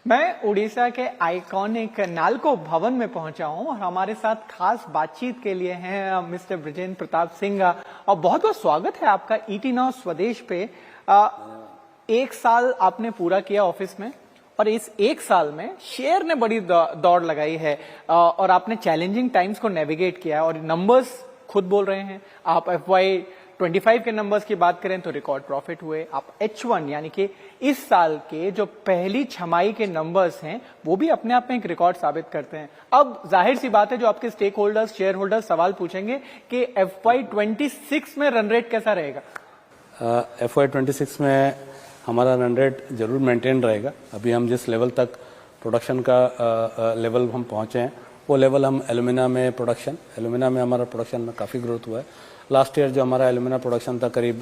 मैं उड़ीसा के आइकॉनिक नालको भवन में पहुंचा हूं और हमारे साथ खास बातचीत के लिए हैं मिस्टर ब्रिजेंद्र प्रताप सिंह। और बहुत बहुत स्वागत है आपका ईटी नाउ स्वदेश पे। एक साल आपने पूरा किया ऑफिस में और इस एक साल में शेयर ने बड़ी दौड़ लगाई है और आपने चैलेंजिंग टाइम्स को नेविगेट किया और नंबर्स खुद बोल रहे हैं। आप FY25 के नंबर्स की बात करें तो रिकॉर्ड प्रॉफिट हुए। आप H1 यानी कि इस साल के जो पहली छमाई के नंबर्स हैं वो भी अपने आप में एक रिकॉर्ड साबित करते हैं। अब जाहिर सी बात है जो आपके स्टेक होल्डर्स शेयर होल्डर्स सवाल पूछेंगे कि FY26 में रन रेट कैसा रहेगा। FY26 में हमारा रन रेट जरूर मेंटेन रहेगा। अभी हम जिस लेवल तक प्रोडक्शन का लेवल हम पहुंचे हैं वो लेवल हम एल्यूमिना में हमारा प्रोडक्शन में काफ़ी ग्रोथ हुआ है। लास्ट ईयर जो हमारा एल्यूमिना प्रोडक्शन था करीब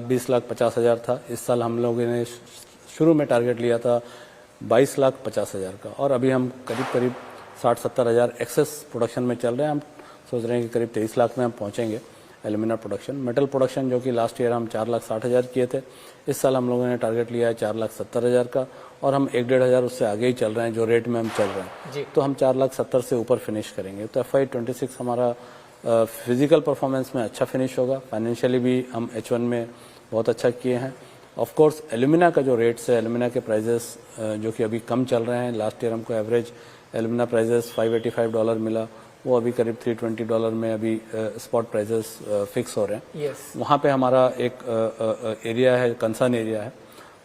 20,50,000 था। इस साल हम लोगों ने शुरू में टारगेट लिया था 22,50,000 का और अभी हम करीब 60-70 हज़ार एक्सेस प्रोडक्शन में चल रहे हैं। हम सोच रहे हैं कि करीब 23 लाख में हम पहुंचेंगे एल्यूमिना प्रोडक्शन। मेटल प्रोडक्शन जो कि लास्ट ईयर हम 4,60,000 किए थे, इस साल हम लोगों ने टारगेट लिया है 4,70,000 का और हम 1-1.5 हज़ार उससे आगे ही चल रहे हैं जो रेट में हम चल रहे हैं। तो हम 4,70,000 से ऊपर फिनिश करेंगे। तो FY26 हमारा फिजिकल परफॉर्मेंस में अच्छा फिनिश होगा। फाइनेंशियली भी हम H1 में बहुत अच्छा किए हैं। ऑफ कोर्स एल्यूमिना का जो रेट्स है, एल्यूमिना के प्राइजेस जो कि अभी कम चल रहे हैं। लास्ट ईयर हमको एवरेज एल्यूमिना प्राइजेस $585 मिला, वो अभी करीब $320 में अभी स्पॉट प्राइजेस फिक्स हो रहे हैं। वहाँ पे हमारा एक एरिया है, कंसर्न एरिया है,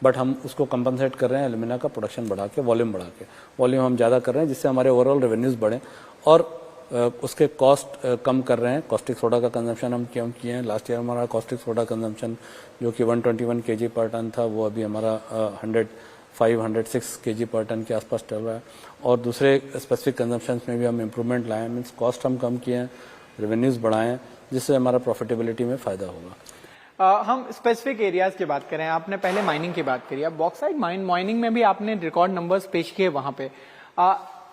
बट हम उसको कंपनसेट कर रहे हैं एल्यूमिना का प्रोडक्शन बढ़ा के, वॉल्यूम हम ज़्यादा कर रहे हैं जिससे हमारे ओवरऑल रेवेन्यूज़ बढ़ें और उसके कॉस्ट कम कर रहे हैं। कॉस्टिक सोडा का कंजम्पशन हम कम किए हैं। लास्ट ईयर हमारा कॉस्टिक सोडा कंजम्पशन जो कि 121 kg पर टन था वो अभी हमारा 105-106 kg पर टन के आसपास चल रहा है और दूसरे स्पेसिफिक कंजम्पशन में भी हम इम्प्रूवमेंट लाए हैं। मीन्स कॉस्ट हम कम किए हैं, रेवेन्यूज़ बढ़ाए हैं जिससे हमारा प्रॉफिटेबिलिटी में फ़ायदा होगा। हम स्पेसिफिक एरियाज की बात करें, आपने पहले माइनिंग की बात करी। अब बॉक्साइट माइनिंग में भी आपने रिकॉर्ड नंबर्स पेश किए वहां पे।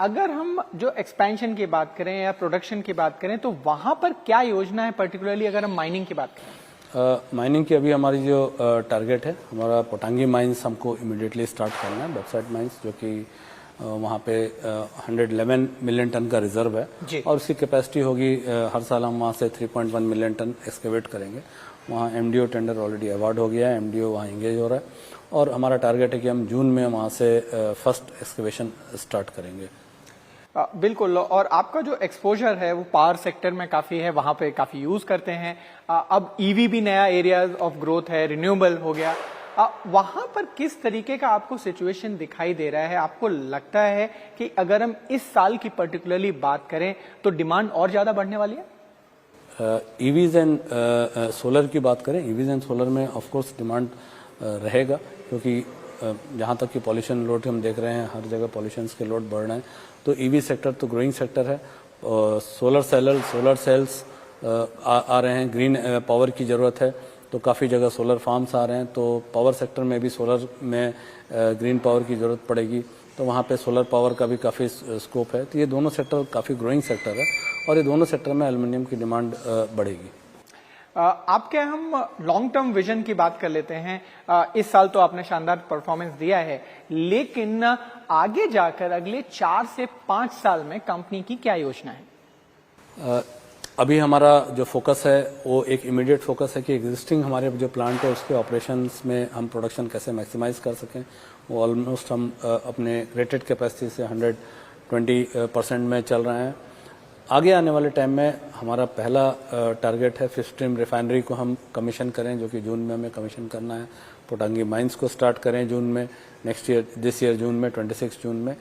अगर हम जो एक्सपेंशन की बात करें या प्रोडक्शन की बात करें तो वहां पर क्या योजना है, पर्टिकुलरली अगर हम माइनिंग की बात करें। माइनिंग की अभी हमारी जो टारगेट है, हमारा पोटांगी माइंस हमको इमीडिएटली स्टार्ट करना है। बॉक्साइट माइंस जो कि वहाँ पे 111 मिलियन टन का रिजर्व है और उसकी कैपेसिटी होगी हर साल हम वहाँ से 3.1 मिलियन टन एक्सकेवेट करेंगे। वहाँ MDO टेंडर ऑलरेडी अवार्ड हो गया है, MDO वहाँ इंगेज हो रहा है और हमारा टारगेट है कि हम जून में वहाँ से फर्स्ट एक्सकेवेशन स्टार्ट करेंगे। बिल्कुल। और आपका जो एक्सपोजर है वो पावर सेक्टर में काफी है, वहां पे काफी यूज करते हैं। अब EV भी नया एरिया ऑफ ग्रोथ है, रिन्यूएबल हो गया। वहां पर किस तरीके का आपको सिचुएशन दिखाई दे रहा है? आपको लगता है कि अगर हम इस साल की पर्टिकुलरली बात करें तो डिमांड और ज्यादा बढ़ने वाली है? EVs एंड सोलर की बात करें, EVs एंड सोलर में ऑफकोर्स डिमांड रहेगा क्योंकि जहाँ तक कि पॉल्यूशन लोड हम देख रहे हैं, हर जगह पॉल्यूशन के लोड बढ़ रहे हैं। तो EV सेक्टर तो ग्रोइंग सेक्टर है। सोलर सेल्स आ रहे हैं, ग्रीन पावर की ज़रूरत है तो काफ़ी जगह सोलर फार्म्स आ रहे हैं। तो पावर सेक्टर में भी सोलर में ग्रीन पावर की ज़रूरत पड़ेगी, तो वहाँ पे सोलर पावर का भी काफ़ी स्कोप है। तो ये दोनों सेक्टर काफ़ी ग्रोइंग सेक्टर है और ये दोनों सेक्टर में एल्युमिनियम की डिमांड बढ़ेगी। आपके हम लॉन्ग टर्म विजन की बात कर लेते हैं। इस साल तो आपने शानदार परफॉर्मेंस दिया है, लेकिन आगे जाकर अगले 4 से 5 साल में कंपनी की क्या योजना है? अभी हमारा जो फोकस है वो एक इमीडिएट फोकस है कि एग्जिस्टिंग हमारे जो प्लांट है उसके ऑपरेशंस में हम प्रोडक्शन कैसे मैक्सिमाइज कर सकें। वो ऑलमोस्ट हम अपने रेटेड कैपेसिटी से 120% में चल रहे हैं। आगे आने वाले टाइम में हमारा पहला टारगेट है फिफ्थ स्ट्रीम रिफाइनरी को हम कमीशन करें, जो कि जून में हमें कमीशन करना है। पोटांगी माइंस को स्टार्ट करें जून में, दिस ईयर जून में, 26 जून में।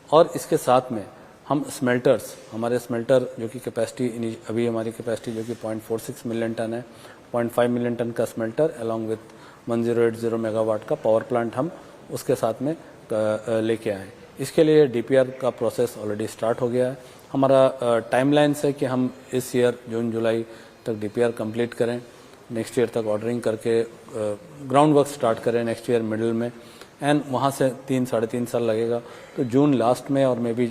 और इसके साथ में हम स्मेल्टर्स, हमारे स्मेल्टर जो कि कैपेसिटी अभी हमारी कैपेसिटी जो कि 0.46 मिलियन टन है, 0.5 मिलियन टन का स्मेल्टर अलॉन्ग विथ 1080 मेगावाट का पावर प्लांट हम उसके साथ में लेके आए। इसके लिए DPR का प्रोसेस ऑलरेडी स्टार्ट हो गया है। हमारा टाइमलाइन है कि हम इस ईयर जून जुलाई तक DPR कंप्लीट करें, नेक्स्ट ईयर तक ऑर्डरिंग करके ग्राउंड वर्क स्टार्ट करें नेक्स्ट ईयर मिडिल में, एंड वहाँ से 3-3.5 साल लगेगा। तो जून लास्ट में और मे बी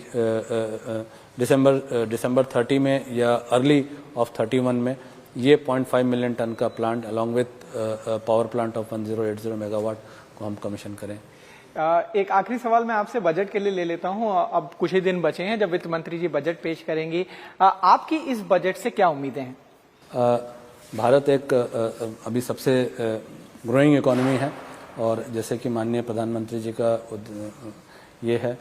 दिसंबर 30 में या अर्ली ऑफ 31 में ये 0.5 मिलियन टन का plant along with power plant of 1080 megawatt को हम कमीशन करें। एक आखिरी सवाल मैं आपसे बजट के लिए ले लेता हूं। अब कुछ ही दिन बचे हैं जब वित्त मंत्री जी बजट पेश करेंगी। आपकी इस बजट से क्या उम्मीदें हैं? भारत एक अभी सबसे ग्रोइंग इकोनॉमी है और जैसे कि माननीय प्रधानमंत्री जी का ये है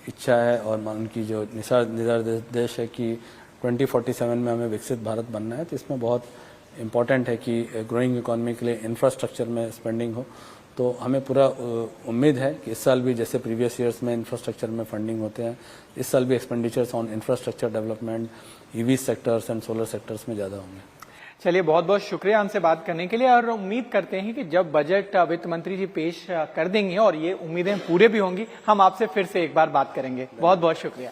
इच्छा है और उनकी जो निर्देश है कि 2047 में हमें विकसित भारत बनना है, तो इसमें बहुत इम्पॉर्टेंट है कि ग्रोइंग इकोनॉमी के लिए इंफ्रास्ट्रक्चर में स्पेंडिंग हो। तो हमें पूरा उम्मीद है कि इस साल भी जैसे प्रीवियस ईयर्स में इंफ्रास्ट्रक्चर में फंडिंग होते हैं, इस साल भी expenditures on infrastructure development, EV sectors and solar sectors में ज़्यादा होंगे। चलिए, बहुत बहुत शुक्रिया हमसे बात करने के लिए और उम्मीद करते हैं कि जब बजट वित्त मंत्री जी पेश कर देंगे और ये उम्मीदें पूरे भी होंगी, हम आपसे फिर से एक बार बात करेंगे। बहुत बहुत शुक्रिया।